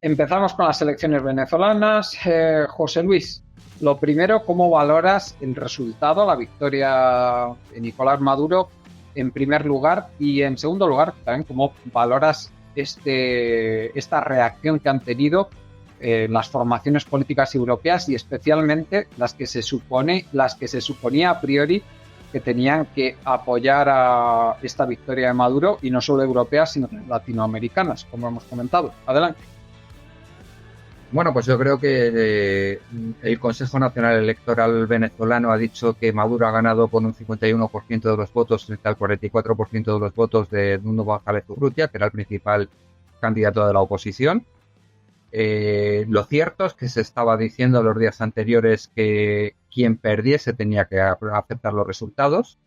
Empezamos con las elecciones venezolanas. José Luis, lo primero, ¿cómo valoras el resultado, la victoria de Nicolás Maduro en primer lugar? Y en segundo lugar, también, ¿cómo valoras esta reacción que han tenido las formaciones políticas europeas y especialmente las que se suponía a priori que tenían que apoyar a esta victoria de Maduro, y no solo europeas, sino latinoamericanas, como hemos comentado? Adelante. Bueno, pues yo creo que el Consejo Nacional Electoral venezolano ha dicho que Maduro ha ganado con un 51% de los votos frente al 44% de los votos de Edmundo González Urrutia, que era el principal candidato de la oposición. Lo cierto es que se estaba diciendo los días anteriores que quien perdiese tenía que aceptar los resultados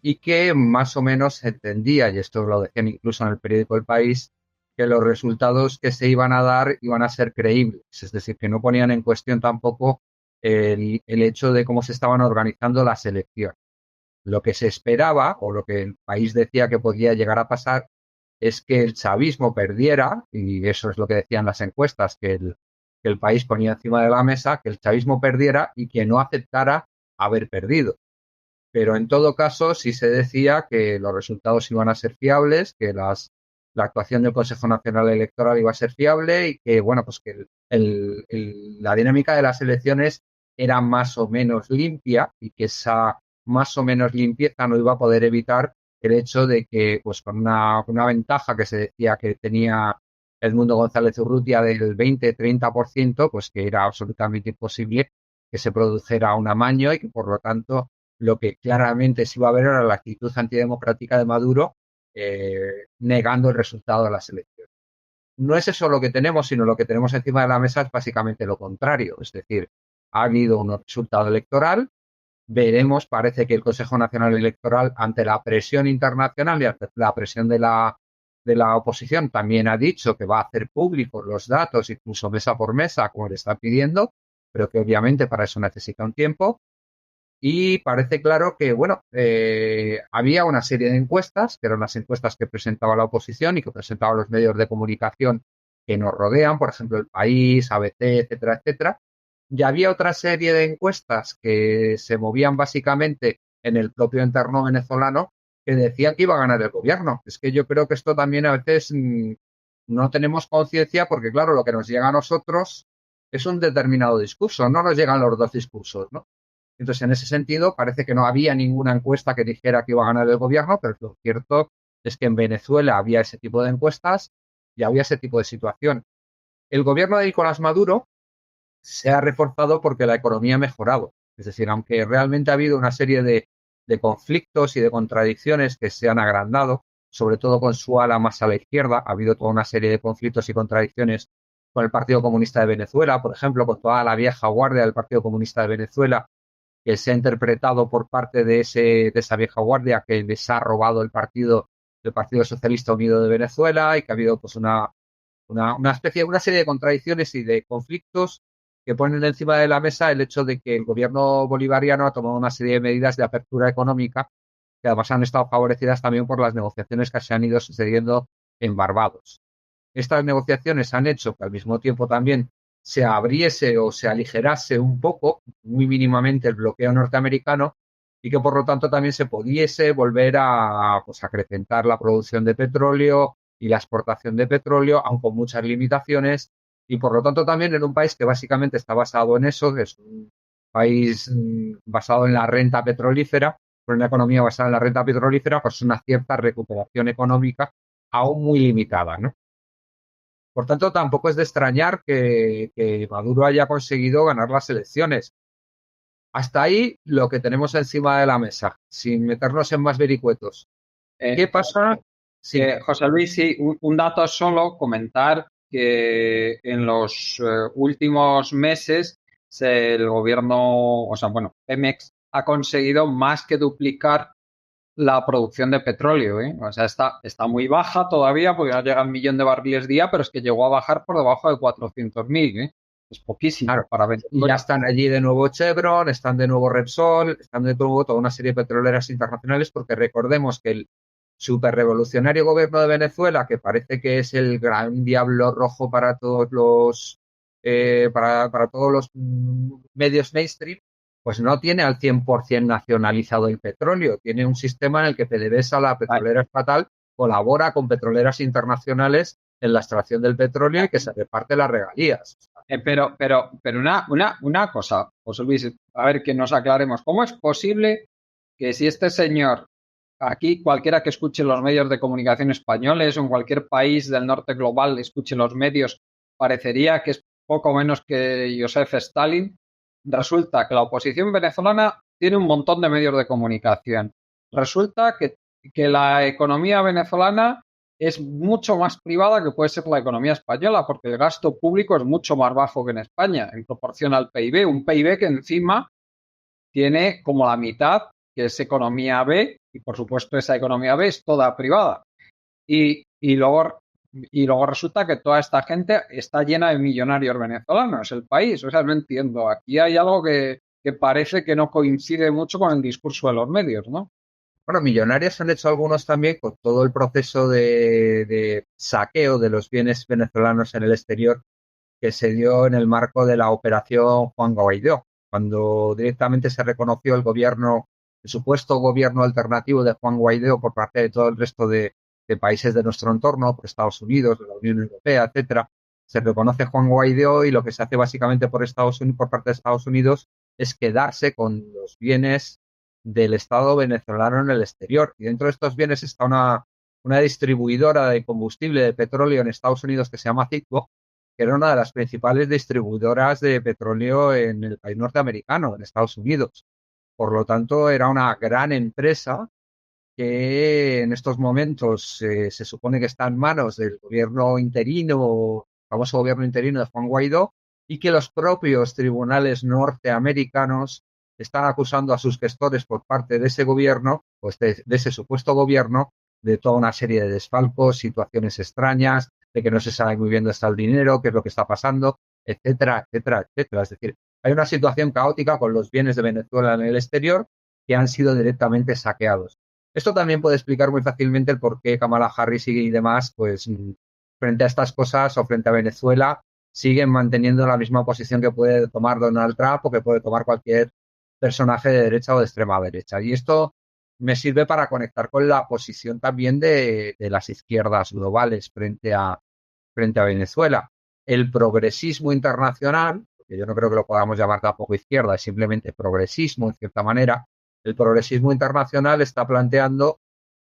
y que más o menos se entendía, y esto lo decían incluso en el periódico El País, que los resultados que se iban a dar iban a ser creíbles, es decir, que no ponían en cuestión tampoco el hecho de cómo se estaban organizando las elecciones. Lo que se esperaba, o lo que el país decía que podía llegar a pasar, es que el chavismo perdiera, y eso es lo que decían las encuestas, que el país ponía encima de la mesa, que el chavismo perdiera y que no aceptara haber perdido. Pero en todo caso sí se decía que los resultados iban a ser fiables, que la actuación del Consejo Nacional Electoral iba a ser fiable y que, bueno, pues que la dinámica de las elecciones era más o menos limpia y que esa más o menos limpieza no iba a poder evitar el hecho de que, pues con una ventaja que se decía que tenía Edmundo González Urrutia del 20-30%, pues que era absolutamente imposible que se produjera un amaño y que, por lo tanto, lo que claramente se iba a ver era la actitud antidemocrática de Maduro negando el resultado de las elecciones. No es eso lo que tenemos, sino lo que tenemos encima de la mesa es básicamente lo contrario. Es decir, ha habido un resultado electoral, veremos, parece que el Consejo Nacional Electoral, ante la presión internacional y ante la presión de la oposición, también ha dicho que va a hacer públicos los datos, incluso mesa por mesa, como le está pidiendo, pero que obviamente para eso necesita un tiempo. Y parece claro que, bueno, había una serie de encuestas, que eran las encuestas que presentaba la oposición y que presentaban los medios de comunicación que nos rodean, por ejemplo, El País, ABC, etcétera, etcétera. Y había otra serie de encuestas que se movían básicamente en el propio entorno venezolano que decían que iba a ganar el gobierno. Es que yo creo que esto también a veces no tenemos conciencia porque, claro, lo que nos llega a nosotros es un determinado discurso, no nos llegan los dos discursos, ¿no? Entonces, en ese sentido, parece que no había ninguna encuesta que dijera que iba a ganar el gobierno, pero lo cierto es que en Venezuela había ese tipo de encuestas y había ese tipo de situación. El gobierno de Nicolás Maduro se ha reforzado porque la economía ha mejorado. Es decir, aunque realmente ha habido una serie de conflictos y de contradicciones que se han agrandado, sobre todo con su ala más a la izquierda, ha habido toda una serie de conflictos y contradicciones con el Partido Comunista de Venezuela, por ejemplo, con toda la vieja guardia del Partido Comunista de Venezuela, que se ha interpretado por parte de esa vieja guardia que les ha robado el Partido Socialista Unido de Venezuela, y que ha habido pues una serie de contradicciones y de conflictos que ponen encima de la mesa el hecho de que el gobierno bolivariano ha tomado una serie de medidas de apertura económica que además han estado favorecidas también por las negociaciones que se han ido sucediendo en Barbados. Estas negociaciones han hecho que al mismo tiempo también se abriese o se aligerase un poco, muy mínimamente, el bloqueo norteamericano y que por lo tanto también se pudiese volver a acrecentar la producción de petróleo y la exportación de petróleo, aun con muchas limitaciones, y por lo tanto también en un país que básicamente está basado en eso, que es un país basado en la renta petrolífera, con una economía basada en la renta petrolífera, pues una cierta recuperación económica aún muy limitada, ¿no? Por tanto, tampoco es de extrañar que Maduro haya conseguido ganar las elecciones. Hasta ahí lo que tenemos encima de la mesa, sin meternos en más vericuetos. ¿Qué pasa? Sí. José Luis, sí, un dato solo, comentar que en los últimos meses el gobierno, o sea, bueno, Pemex ha conseguido más que duplicar la producción de petróleo, ¿eh? O sea, está muy baja todavía porque no llega a 1 millón de barriles día, pero es que llegó a bajar por debajo de 400.000, ¿eh? Es poquísimo Claro. para Y ya Venezuela. están allí de nuevo Chevron, están de nuevo Repsol, están de nuevo toda una serie de petroleras internacionales, porque recordemos que super revolucionario gobierno de Venezuela, que parece que es el gran diablo rojo para todos los para todos los medios mainstream, pues no tiene al 100% nacionalizado el petróleo. Tiene un sistema en el que PDVSA, la petrolera estatal, colabora con petroleras internacionales en la extracción del petróleo y que se reparte las regalías. Pero una cosa, José Luis, a ver que nos aclaremos. ¿Cómo es posible que si este señor, aquí cualquiera que escuche los medios de comunicación españoles o en cualquier país del norte global escuche los medios, parecería que es poco menos que Joseph Stalin? Resulta que la oposición venezolana tiene un montón de medios de comunicación. Resulta que la economía venezolana es mucho más privada que puede ser la economía española, porque el gasto público es mucho más bajo que en España, en proporción al PIB. Un PIB que encima tiene como la mitad, que es economía B, y por supuesto esa economía B es toda privada. Y luego resulta que toda esta gente está llena de millonarios venezolanos, el país. O sea, no entiendo. Aquí hay algo que parece que no coincide mucho con el discurso de los medios, ¿no? Bueno, millonarios han hecho algunos también con todo el proceso de saqueo de los bienes venezolanos en el exterior que se dio en el marco de la operación Juan Guaidó, cuando directamente se reconoció el supuesto gobierno alternativo de Juan Guaidó por parte de todo el resto de países de nuestro entorno, por Estados Unidos, de la Unión Europea, etcétera. Se reconoce Juan Guaidó y lo que se hace básicamente por parte de Estados Unidos es quedarse con los bienes del Estado venezolano en el exterior. Y dentro de estos bienes está una distribuidora de combustible de petróleo en Estados Unidos que se llama Citgo, que era una de las principales distribuidoras de petróleo en el país norteamericano, en Estados Unidos. Por lo tanto, era una gran empresa que en estos momentos se supone que está en manos del gobierno interino, famoso gobierno interino de Juan Guaidó, y que los propios tribunales norteamericanos están acusando a sus gestores por parte de ese gobierno, pues de ese supuesto gobierno, de toda una serie de desfalcos, situaciones extrañas, de que no se sabe muy bien dónde está el dinero, qué es lo que está pasando, etcétera, etcétera, etcétera. Es decir, hay una situación caótica con los bienes de Venezuela en el exterior que han sido directamente saqueados. Esto también puede explicar muy fácilmente el por qué Kamala Harris y demás, pues frente a estas cosas o frente a Venezuela, siguen manteniendo la misma posición que puede tomar Donald Trump o que puede tomar cualquier personaje de derecha o de extrema derecha. Y esto me sirve para conectar con la posición también de las izquierdas globales frente a Venezuela. El progresismo internacional, que yo no creo que lo podamos llamar tampoco izquierda, es simplemente progresismo en cierta manera. El progresismo internacional está planteando,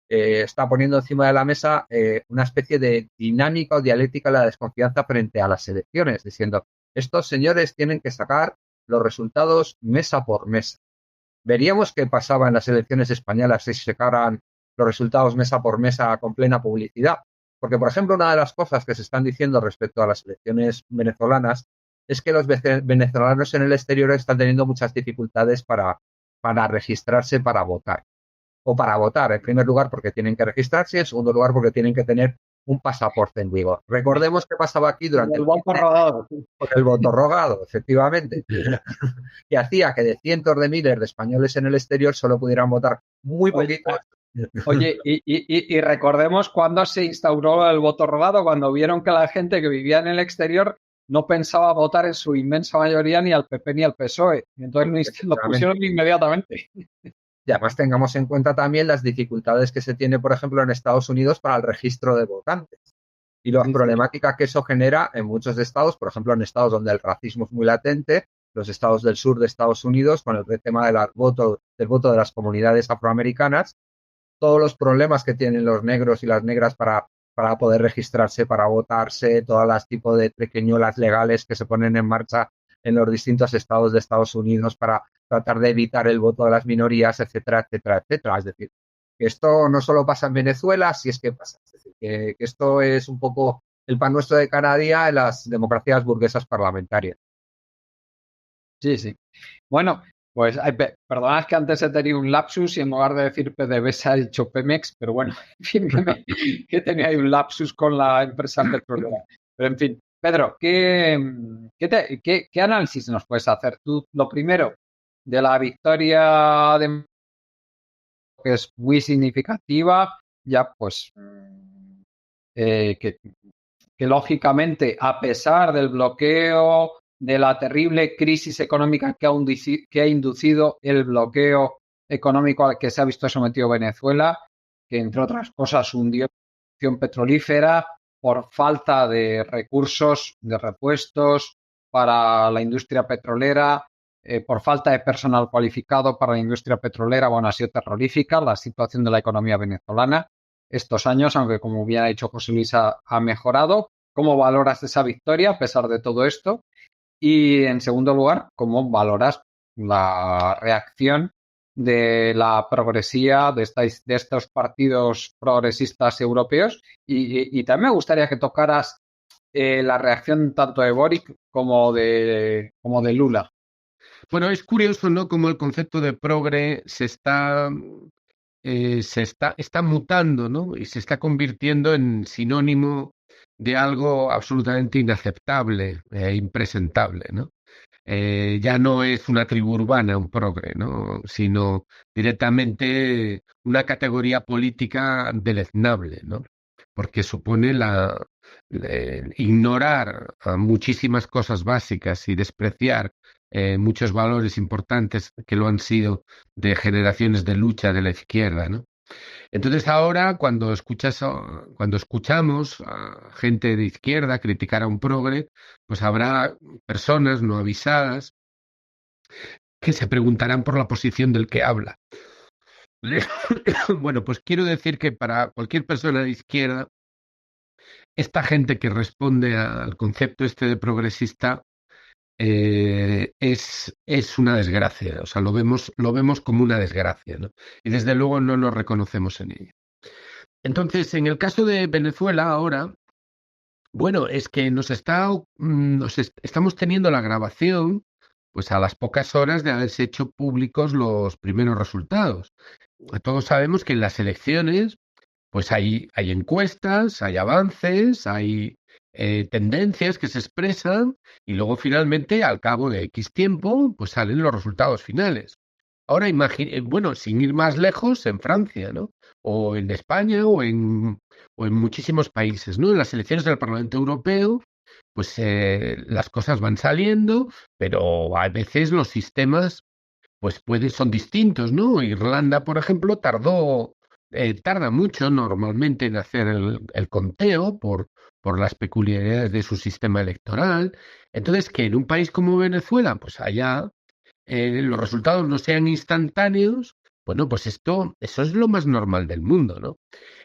está poniendo encima de la mesa una especie de dinámica o dialéctica de la desconfianza frente a las elecciones, diciendo, estos señores tienen que sacar los resultados mesa por mesa. Veríamos qué pasaba en las elecciones españolas si se sacaran los resultados mesa por mesa con plena publicidad. Porque, por ejemplo, una de las cosas que se están diciendo respecto a las elecciones venezolanas es que los venezolanos en el exterior están teniendo muchas dificultades para registrarse para votar. O para votar, en primer lugar, porque tienen que registrarse y en segundo lugar, porque tienen que tener un pasaporte en vigor. Recordemos qué pasaba aquí durante el voto rogado. el voto rogado, efectivamente, que hacía que de cientos de miles de españoles en el exterior solo pudieran votar muy poquitos. Oye, y recordemos cuando se instauró el voto rogado, cuando vieron que la gente que vivía en el exterior no pensaba votar en su inmensa mayoría ni al PP ni al PSOE. Y entonces lo pusieron inmediatamente. Y además tengamos en cuenta también las dificultades que se tiene, por ejemplo, en Estados Unidos para el registro de votantes y la problemática que eso genera en muchos estados, por ejemplo, en estados donde el racismo es muy latente, los estados del sur de Estados Unidos, con el tema del voto de las comunidades afroamericanas, todos los problemas que tienen los negros y las negras para poder registrarse, para votarse, todas las tipos de triquiñuelas legales que se ponen en marcha en los distintos estados de Estados Unidos para tratar de evitar el voto de las minorías, etcétera, etcétera, etcétera. Es decir, que esto no solo pasa en Venezuela, si es que pasa. Es decir, que esto es un poco el pan nuestro de cada día en las democracias burguesas parlamentarias. Sí, sí. Bueno, pues perdonad que antes he tenido un lapsus y en lugar de decir PDVSA he dicho Pemex, pero bueno, en fin, que tenía ahí un lapsus con la empresa petrolera. Pero en fin, Pedro, ¿qué análisis nos puedes hacer? Tú, lo primero, de la victoria de que es muy significativa, ya pues que lógicamente, a pesar del bloqueo, de la terrible crisis económica que ha inducido el bloqueo económico al que se ha visto sometido Venezuela, que entre otras cosas hundió la producción petrolífera por falta de recursos, de repuestos para la industria petrolera, por falta de personal cualificado para la industria petrolera, bueno, ha sido terrorífica la situación de la economía venezolana estos años, aunque como bien ha dicho José Luis, ha mejorado. ¿Cómo valoras esa victoria a pesar de todo esto? Y en segundo lugar, ¿cómo valoras la reacción de la progresía de estos partidos progresistas europeos? Y también me gustaría que tocaras la reacción tanto de Boric como de Lula. Bueno, es curioso, ¿no? Cómo el concepto de progre está mutando, ¿no? Y se está convirtiendo en sinónimo de algo absolutamente inaceptable e impresentable, ¿no? Ya no es una tribu urbana, un progre, ¿no? Sino directamente una categoría política deleznable, ¿no? Porque supone ignorar a muchísimas cosas básicas y despreciar muchos valores importantes que lo han sido de generaciones de lucha de la izquierda, ¿no? Entonces ahora cuando escuchamos a gente de izquierda criticar a un progre, pues habrá personas no avisadas que se preguntarán por la posición del que habla. Bueno, pues quiero decir que para cualquier persona de izquierda, esta gente que responde al concepto este de progresista es una desgracia, o sea, lo vemos como una desgracia, ¿no? Y desde luego no nos reconocemos en ello. Entonces, en el caso de Venezuela ahora, bueno, es que estamos teniendo la grabación, pues a las pocas horas de haberse hecho públicos los primeros resultados. Todos sabemos que en las elecciones, pues hay encuestas, hay avances, hay tendencias que se expresan y luego finalmente, al cabo de X tiempo, pues salen los resultados finales. Ahora bueno, sin ir más lejos, en Francia, ¿no? O en España o en muchísimos países, ¿no? En las elecciones del Parlamento Europeo, pues las cosas van saliendo, pero a veces los sistemas, pues son distintos, ¿no? Irlanda, por ejemplo, tarda mucho normalmente en hacer el conteo por las peculiaridades de su sistema electoral. Entonces, que en un país como Venezuela, pues allá los resultados no sean instantáneos, bueno, pues eso es lo más normal del mundo, ¿no?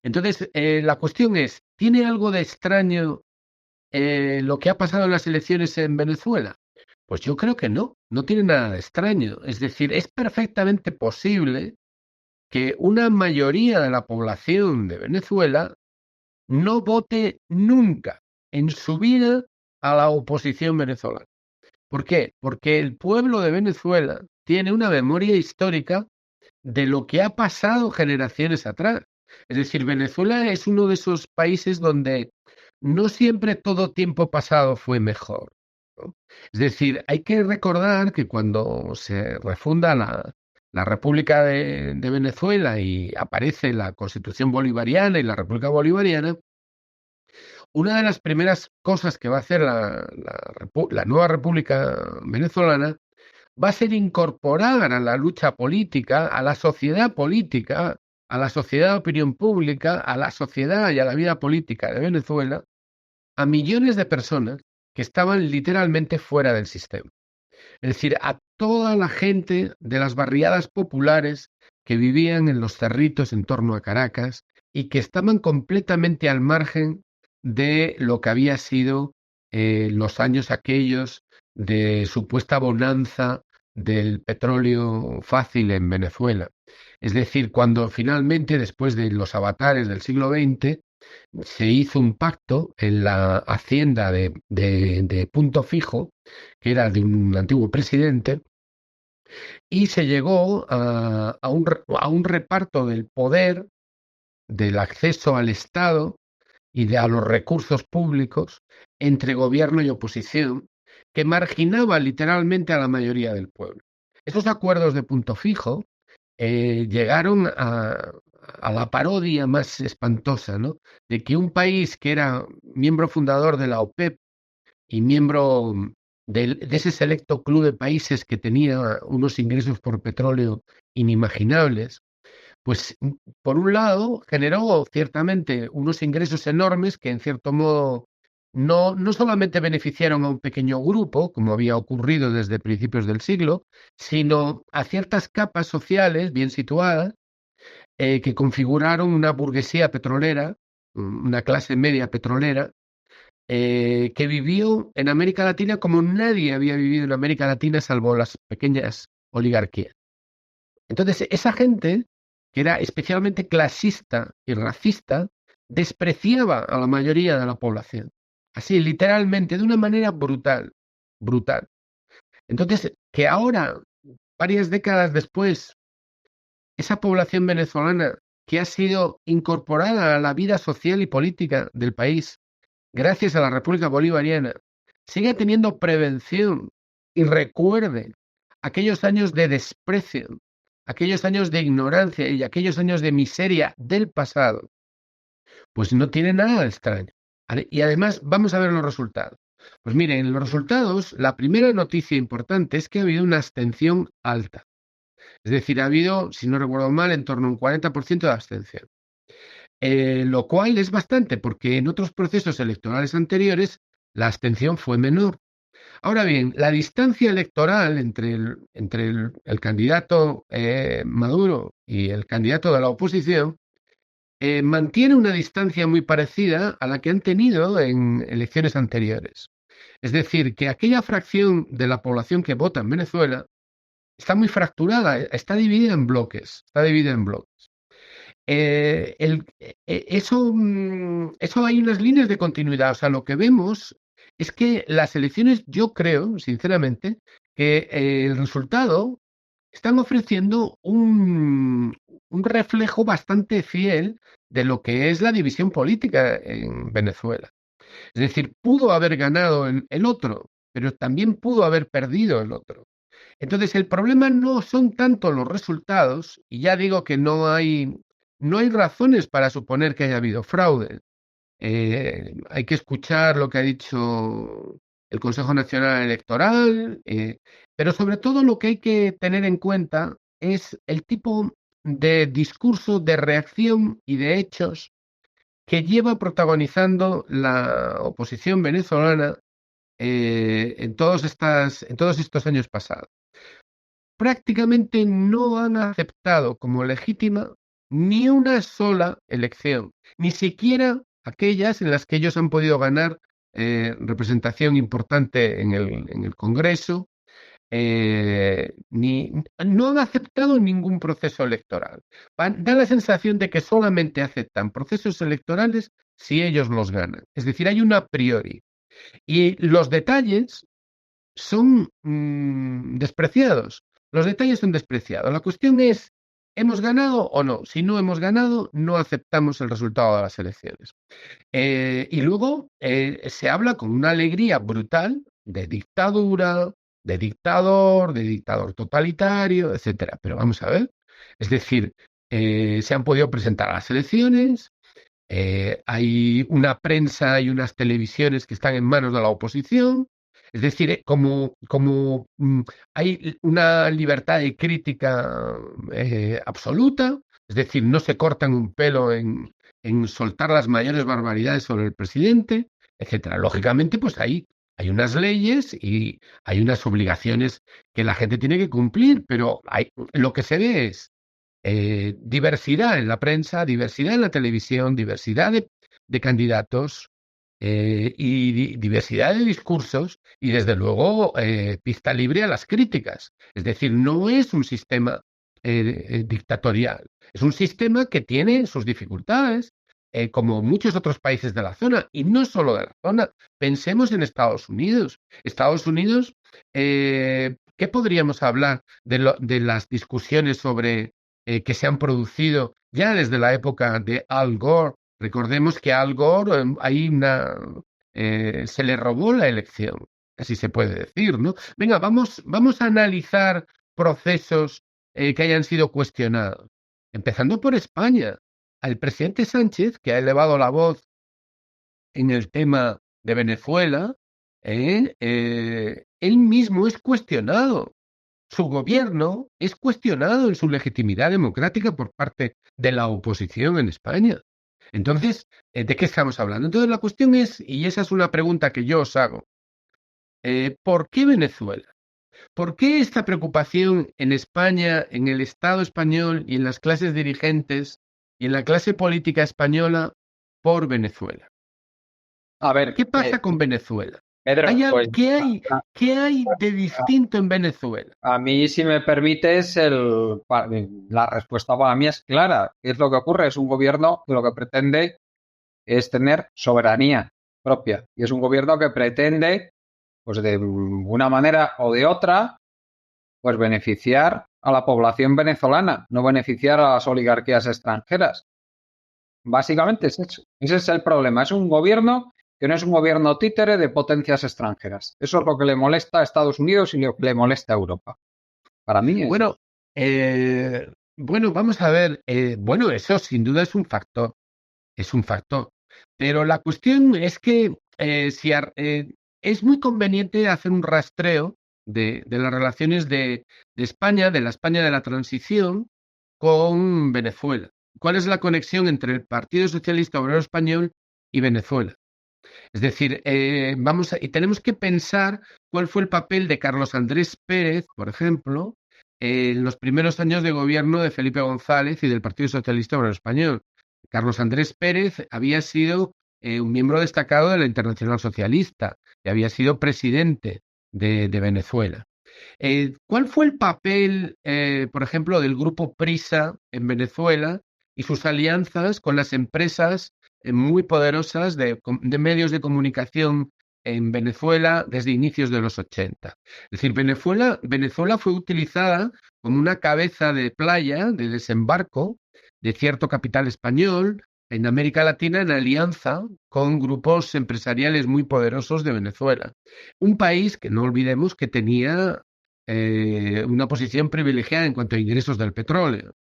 Entonces, la cuestión es, ¿tiene algo de extraño lo que ha pasado en las elecciones en Venezuela? Pues yo creo que no tiene nada de extraño. Es decir, es perfectamente posible que una mayoría de la población de Venezuela no vote nunca en su vida a la oposición venezolana. ¿Por qué? Porque el pueblo de Venezuela tiene una memoria histórica de lo que ha pasado generaciones atrás. Es decir, Venezuela es uno de esos países donde no siempre todo tiempo pasado fue mejor, ¿no? Es decir, hay que recordar que cuando se refunda la República de Venezuela y aparece la Constitución Bolivariana y la República Bolivariana, una de las primeras cosas que va a hacer la nueva República Venezolana va a ser incorporar a la lucha política, a la sociedad política, a la sociedad de opinión pública, a la sociedad y a la vida política de Venezuela, a millones de personas que estaban literalmente fuera del sistema. Es decir, a toda la gente de las barriadas populares que vivían en los cerritos en torno a Caracas y que estaban completamente al margen de lo que había sido los años aquellos de supuesta bonanza del petróleo fácil en Venezuela. Es decir, cuando finalmente, después de los avatares del siglo XX, se hizo un pacto en la hacienda de Punto Fijo, que era de un antiguo presidente, y se llegó a un reparto del poder, del acceso al Estado y a los recursos públicos entre gobierno y oposición, que marginaba literalmente a la mayoría del pueblo. Esos acuerdos de Punto Fijo llegaron a la parodia más espantosa, ¿no? De que un país que era miembro fundador de la OPEP y miembro de ese selecto club de países que tenía unos ingresos por petróleo inimaginables, pues por un lado generó ciertamente unos ingresos enormes que en cierto modo no solamente beneficiaron a un pequeño grupo, como había ocurrido desde principios del siglo, sino a ciertas capas sociales bien situadas que configuraron una burguesía petrolera, una clase media petrolera, que vivió en América Latina como nadie había vivido en América Latina salvo las pequeñas oligarquías. Entonces, esa gente, que era especialmente clasista y racista, despreciaba a la mayoría de la población. Así, literalmente, de una manera brutal, brutal. Entonces, que ahora, varias décadas después, esa población venezolana que ha sido incorporada a la vida social y política del país gracias a la República Bolivariana, siga teniendo prevención y recuerde aquellos años de desprecio, aquellos años de ignorancia y aquellos años de miseria del pasado, pues no tiene nada de extraño. ¿Vale? Y además vamos a ver los resultados. Pues miren, los resultados, la primera noticia importante es que ha habido una abstención alta. Es decir, ha habido, si no recuerdo mal, en torno a un 40% de abstención. Lo cual es bastante, porque en otros procesos electorales anteriores la abstención fue menor. Ahora bien, la distancia electoral entre el candidato Maduro y el candidato de la oposición mantiene una distancia muy parecida a la que han tenido en elecciones anteriores. Es decir, que aquella fracción de la población que vota en Venezuela está muy fracturada, está dividida en bloques, está dividida en bloques. Eso hay unas líneas de continuidad. O sea, lo que vemos es que las elecciones, yo creo, sinceramente, que el resultado están ofreciendo un reflejo bastante fiel de lo que es la división política en Venezuela. Es decir, pudo haber ganado el otro, pero también pudo haber perdido el otro. Entonces, el problema no son tanto los resultados, y ya digo que no hay razones para suponer que haya habido fraude. Hay que escuchar lo que ha dicho el Consejo Nacional Electoral, pero sobre todo lo que hay que tener en cuenta es el tipo de discurso, de reacción y de hechos que lleva protagonizando la oposición venezolana en todos estos años pasados. Prácticamente no han aceptado como legítima ni una sola elección, ni siquiera aquellas en las que ellos han podido ganar representación importante en el Congreso, no han aceptado ningún proceso electoral. Da la sensación de que solamente aceptan procesos electorales si ellos los ganan. Es decir, hay un a priori. Y los detalles son despreciados. Los detalles son despreciados. La cuestión es, ¿hemos ganado o no? Si no hemos ganado, no aceptamos el resultado de las elecciones. Y luego se habla con una alegría brutal de dictadura, de dictador totalitario, etcétera. Pero vamos a ver. Es decir, se han podido presentar a las elecciones, hay una prensa y unas televisiones que están en manos de la oposición. Es decir, como hay una libertad de crítica absoluta, es decir, no se cortan un pelo en soltar las mayores barbaridades sobre el presidente, etcétera. Lógicamente, pues hay unas leyes y hay unas obligaciones que la gente tiene que cumplir, pero lo que se ve es diversidad en la prensa, diversidad en la televisión, diversidad de candidatos y diversidad de discursos y desde luego pista libre a las críticas. Es decir, no es un sistema dictatorial, es un sistema que tiene sus dificultades, como muchos otros países de la zona, y no solo de la zona. Pensemos en Estados Unidos. Estados Unidos, ¿qué podríamos hablar de las discusiones sobre que se han producido ya desde la época de Al Gore? Recordemos que a Al Gore se le robó la elección, así se puede decir, ¿no? Venga, vamos a analizar procesos que hayan sido cuestionados. Empezando por España. al presidente Sánchez, que ha elevado la voz en el tema de Venezuela, él mismo es cuestionado. Su gobierno es cuestionado en su legitimidad democrática por parte de la oposición en España. Entonces, ¿de qué estamos hablando? Entonces, la cuestión es, y esa es una pregunta que yo os hago, ¿por qué Venezuela? ¿Por qué esta preocupación en España, en el Estado español y en las clases dirigentes y en la clase política española por Venezuela? A ver, ¿Qué pasa con Venezuela? Pedro, pues ¿Qué hay de distinto en Venezuela? a mí, si me permites, la respuesta para mí es clara. ¿Qué es lo que ocurre? Es un gobierno que lo que pretende es tener soberanía propia. Y es un gobierno que pretende, pues de una manera o de otra, pues beneficiar a la población venezolana, no beneficiar a las oligarquías extranjeras. Básicamente es eso. Ese es el problema. Es un gobierno que no es un gobierno títere de potencias extranjeras. Eso es lo que le molesta a Estados Unidos y lo que le molesta a Europa. Para mí es. Bueno, vamos a ver. Bueno, eso sin duda es un factor. Pero la cuestión es que es muy conveniente hacer un rastreo de las relaciones de España, de la España de la transición, con Venezuela. ¿Cuál es la conexión entre el Partido Socialista Obrero Español y Venezuela? Es decir, y tenemos que pensar cuál fue el papel de Carlos Andrés Pérez, por ejemplo, en los primeros años de gobierno de Felipe González y del Partido Socialista Obrero Español. Carlos Andrés Pérez había sido un miembro destacado de la Internacional Socialista y había sido presidente de Venezuela. ¿Cuál fue el papel, por ejemplo, del grupo Prisa en Venezuela y sus alianzas con las empresas muy poderosas de medios de comunicación en Venezuela desde inicios de los 80? Es decir, Venezuela fue utilizada como una cabeza de playa, de desembarco, de cierto capital español en América Latina en alianza con grupos empresariales muy poderosos de Venezuela. Un país que no olvidemos que tenía una posición privilegiada en cuanto a ingresos del petróleo.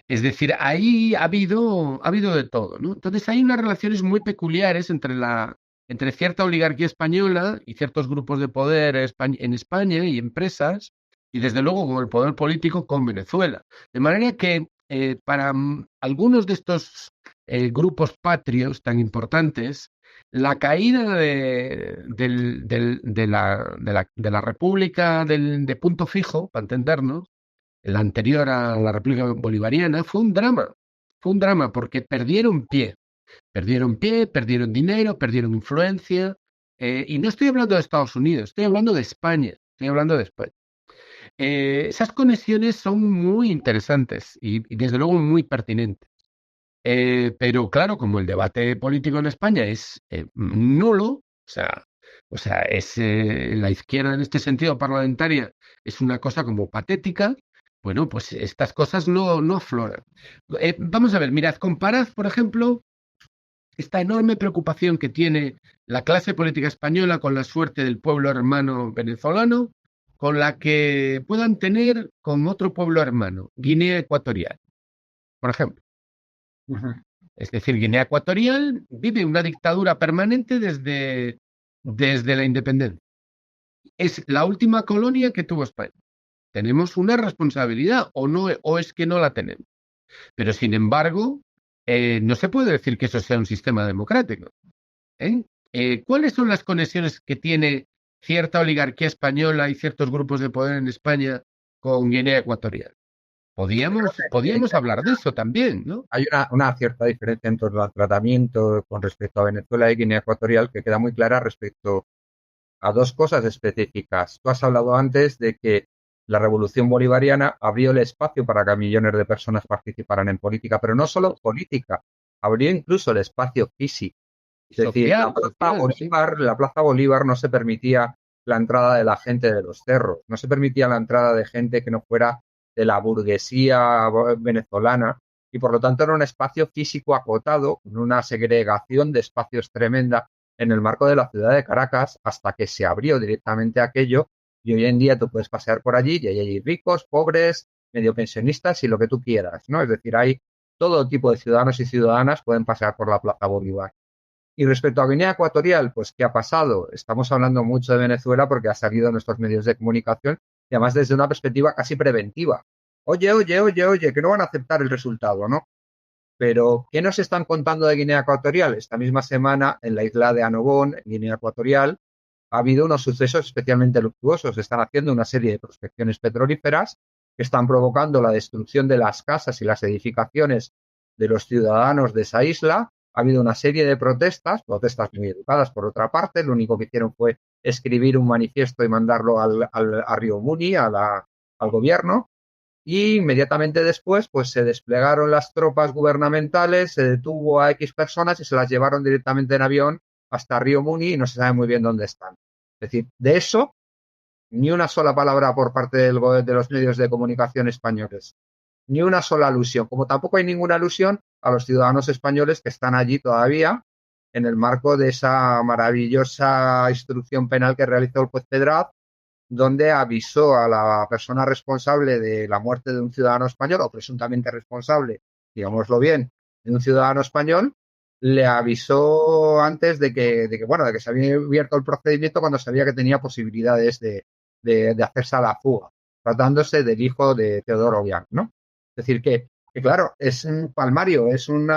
Es decir, ahí ha habido de todo, ¿no? Entonces hay unas relaciones muy peculiares entre cierta oligarquía española y ciertos grupos de poder en España y empresas, y desde luego con el poder político con Venezuela. De manera que para algunos de estos grupos patrios tan importantes, la caída de la República de Punto Fijo, para entendernos, la anterior a la República Bolivariana, fue un drama porque perdieron dinero, perdieron influencia, y no estoy hablando de Estados Unidos, estoy hablando de España, esas conexiones son muy interesantes y desde luego muy pertinentes. Pero claro, como el debate político en España es nulo, es la izquierda en este sentido parlamentaria es una cosa como patética, bueno, pues estas cosas no afloran. Vamos a ver, mirad, comparad, por ejemplo, esta enorme preocupación que tiene la clase política española con la suerte del pueblo hermano venezolano, con la que puedan tener con otro pueblo hermano, Guinea Ecuatorial, por ejemplo. Es decir, Guinea Ecuatorial vive una dictadura permanente desde la independencia. Es la última colonia que tuvo España. Tenemos una responsabilidad o es que no la tenemos. Pero sin embargo, no se puede decir que eso sea un sistema democrático. ¿Cuáles son las conexiones que tiene cierta oligarquía española y ciertos grupos de poder en España con Guinea Ecuatorial? Podíamos hablar de eso también, ¿no? Hay una cierta diferencia entre el tratamiento con respecto a Venezuela y Guinea Ecuatorial que queda muy clara respecto a dos cosas específicas. Tú has hablado antes de que la revolución bolivariana abrió el espacio para que millones de personas participaran en política, pero no solo política, abrió incluso el espacio físico. Es decir, la Plaza Bolívar no se permitía la entrada de la gente de los cerros, no se permitía la entrada de gente que no fuera de la burguesía venezolana y por lo tanto era un espacio físico acotado con una segregación de espacios tremenda en el marco de la ciudad de Caracas hasta que se abrió directamente aquello y hoy en día tú puedes pasear por allí y hay ricos, pobres, medio pensionistas y lo que tú quieras, ¿no? Es decir, hay todo tipo de ciudadanos y ciudadanas pueden pasar por la Plaza Bolívar. Y respecto a Guinea Ecuatorial, pues ¿qué ha pasado? Estamos hablando mucho de Venezuela porque ha salido en nuestros medios de comunicación y además desde una perspectiva casi preventiva. Oye, que no van a aceptar el resultado, ¿no? Pero, ¿qué nos están contando de Guinea Ecuatorial? Esta misma semana, en la isla de Annobón, en Guinea Ecuatorial, ha habido unos sucesos especialmente luctuosos. Están haciendo una serie de prospecciones petrolíferas que están provocando la destrucción de las casas y las edificaciones de los ciudadanos de esa isla. Ha habido una serie de protestas muy educadas por otra parte. Lo único que hicieron fue escribir un manifiesto y mandarlo a Río Muni, al gobierno. Y inmediatamente después, pues se desplegaron las tropas gubernamentales, se detuvo a X personas y se las llevaron directamente en avión hasta Río Muni y no se sabe muy bien dónde están. Es decir, de eso, ni una sola palabra por parte de los medios de comunicación españoles, ni una sola alusión, como tampoco hay ninguna alusión a los ciudadanos españoles que están allí todavía en el marco de esa maravillosa instrucción penal que realizó el juez Pedraz, donde avisó a la persona responsable de la muerte de un ciudadano español, o presuntamente responsable, digámoslo bien, de un ciudadano español, le avisó antes de que se había abierto el procedimiento cuando sabía que tenía posibilidades de hacerse a la fuga, tratándose del hijo de Teodoro Obiang, ¿no? Es decir, que claro, es un palmario, es un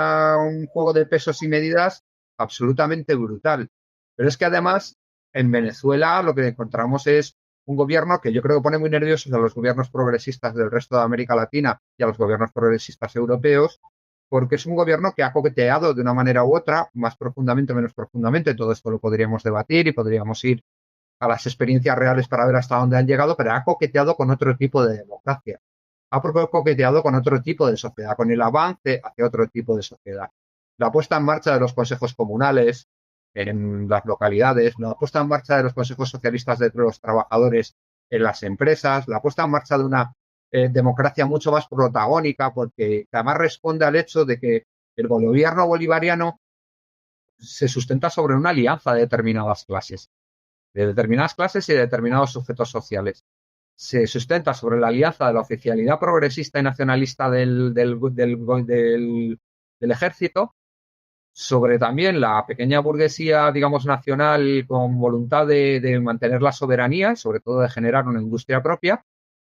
juego de pesos y medidas absolutamente brutal. Pero es que además, en Venezuela lo que encontramos es un gobierno que yo creo que pone muy nerviosos a los gobiernos progresistas del resto de América Latina y a los gobiernos progresistas europeos, porque es un gobierno que ha coqueteado de una manera u otra, más profundamente o menos profundamente. Todo esto lo podríamos debatir y podríamos ir a las experiencias reales para ver hasta dónde han llegado, pero ha coqueteado con otro tipo de democracia. Ha coqueteado con otro tipo de sociedad, con el avance hacia otro tipo de sociedad. La puesta en marcha de los consejos comunales en las localidades, la puesta en marcha de los consejos socialistas de los trabajadores en las empresas, la puesta en marcha de una democracia mucho más protagónica, porque además responde al hecho de que el gobierno bolivariano se sustenta sobre una alianza de determinadas clases y de determinados sujetos sociales. Se sustenta sobre la alianza de la oficialidad progresista y nacionalista del ejército, sobre también la pequeña burguesía, digamos, nacional con voluntad de mantener la soberanía, sobre todo de generar una industria propia,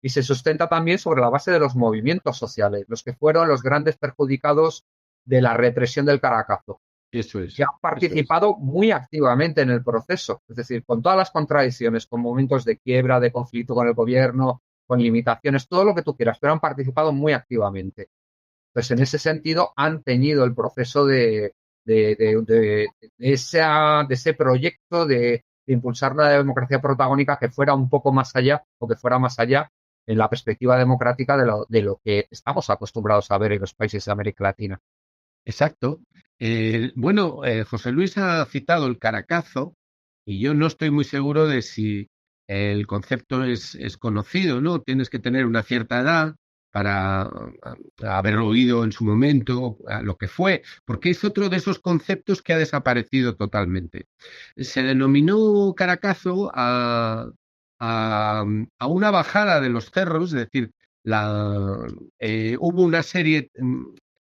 y se sustenta también sobre la base de los movimientos sociales, los que fueron los grandes perjudicados de la represión del Caracazo, Eso es. que han participado muy activamente en el proceso, es decir, con todas las contradicciones, con momentos de quiebra, de conflicto con el gobierno, con limitaciones, todo lo que tú quieras, pero han participado muy activamente. Entonces, en ese sentido, han teñido el proceso de ese proyecto de impulsar la democracia protagónica que fuera un poco más allá o que fuera más allá en la perspectiva democrática de lo que estamos acostumbrados a ver en los países de América Latina. Exacto. José Luis ha citado el Caracazo y yo no estoy muy seguro de si el concepto es conocido, ¿no? Tienes que tener una cierta edad para haberlo oído en su momento, lo que fue, porque es otro de esos conceptos que ha desaparecido totalmente. Se denominó Caracazo a una bajada de los cerros, es decir, hubo una serie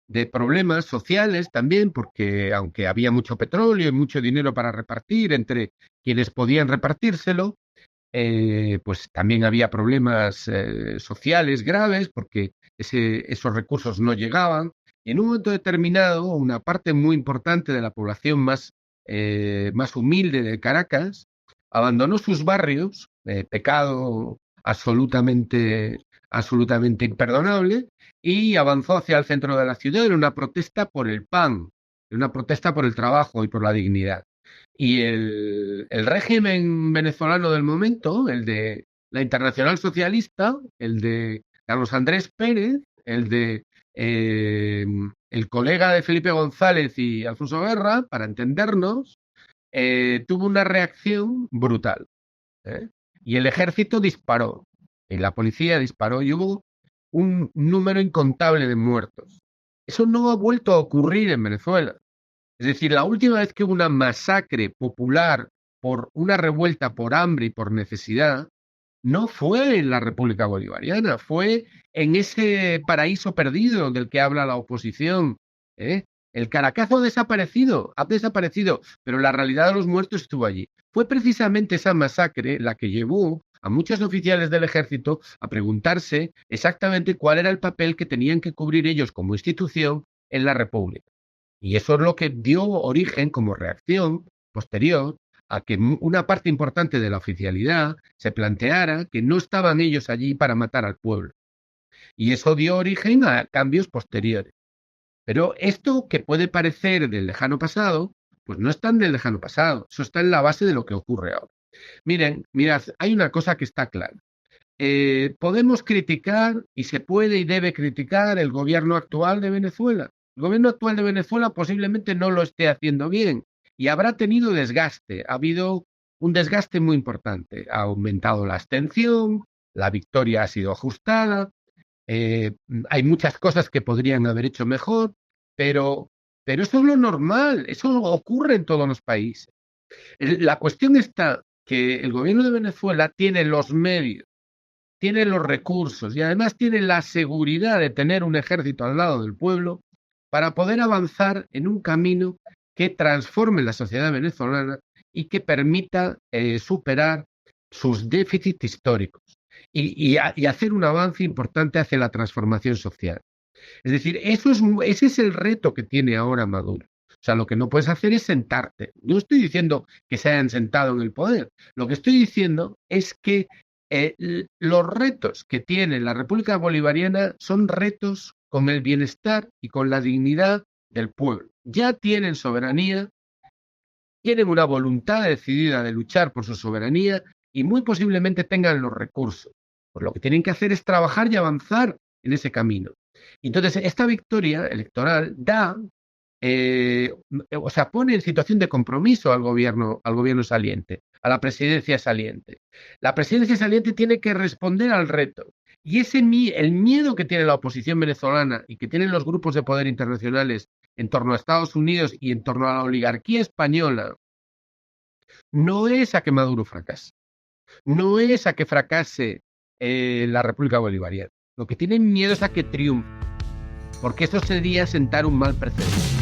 de problemas sociales también, porque aunque había mucho petróleo y mucho dinero para repartir entre quienes podían repartírselo, pues también había problemas sociales graves porque esos recursos no llegaban. Y en un momento determinado, una parte muy importante de la población más humilde de Caracas abandonó sus barrios, pecado absolutamente imperdonable, y avanzó hacia el centro de la ciudad en una protesta por el pan, en una protesta por el trabajo y por la dignidad. Y el régimen venezolano del momento, el de la Internacional Socialista, el de Carlos Andrés Pérez, el colega de Felipe González y Alfonso Guerra, para entendernos, tuvo una reacción brutal, ¿eh? Y el ejército disparó, y la policía disparó, y hubo un número incontable de muertos. Eso no ha vuelto a ocurrir en Venezuela. Es decir, la última vez que hubo una masacre popular por una revuelta por hambre y por necesidad no fue en la República Bolivariana, fue en ese paraíso perdido del que habla la oposición, ¿eh? El Caracazo ha desaparecido, pero la realidad de los muertos estuvo allí. Fue precisamente esa masacre la que llevó a muchos oficiales del ejército a preguntarse exactamente cuál era el papel que tenían que cubrir ellos como institución en la República. Y eso es lo que dio origen como reacción posterior a que una parte importante de la oficialidad se planteara que no estaban ellos allí para matar al pueblo. Y eso dio origen a cambios posteriores. Pero esto que puede parecer del lejano pasado, pues no es tan del lejano pasado. Eso está en la base de lo que ocurre ahora. Mirad, hay una cosa que está clara. Podemos criticar, y se puede y debe criticar, el gobierno actual de Venezuela. El gobierno actual de Venezuela posiblemente no lo esté haciendo bien y habrá tenido desgaste. Ha habido un desgaste muy importante. Ha aumentado la abstención, la victoria ha sido ajustada, hay muchas cosas que podrían haber hecho mejor, pero eso es lo normal, eso ocurre en todos los países. La cuestión está que el gobierno de Venezuela tiene los medios, tiene los recursos y además tiene la seguridad de tener un ejército al lado del pueblo para poder avanzar en un camino que transforme la sociedad venezolana y que permita superar sus déficits históricos y hacer un avance importante hacia la transformación social. Es decir, ese es el reto que tiene ahora Maduro. O sea, lo que no puedes hacer es sentarte. No estoy diciendo que se hayan sentado en el poder. Lo que estoy diciendo es que los retos que tiene la República Bolivariana son retos con el bienestar y con la dignidad del pueblo. Ya tienen soberanía, tienen una voluntad decidida de luchar por su soberanía y muy posiblemente tengan los recursos. Pues lo que tienen que hacer es trabajar y avanzar en ese camino. Entonces, esta victoria electoral pone en situación de compromiso al gobierno saliente, a la presidencia saliente. La presidencia saliente tiene que responder al reto. Y el miedo que tiene la oposición venezolana y que tienen los grupos de poder internacionales en torno a Estados Unidos y en torno a la oligarquía española, no es a que Maduro fracase, no es a que fracase la República Bolivariana. Lo que tienen miedo es a que triunfe, porque eso sería sentar un mal precedente.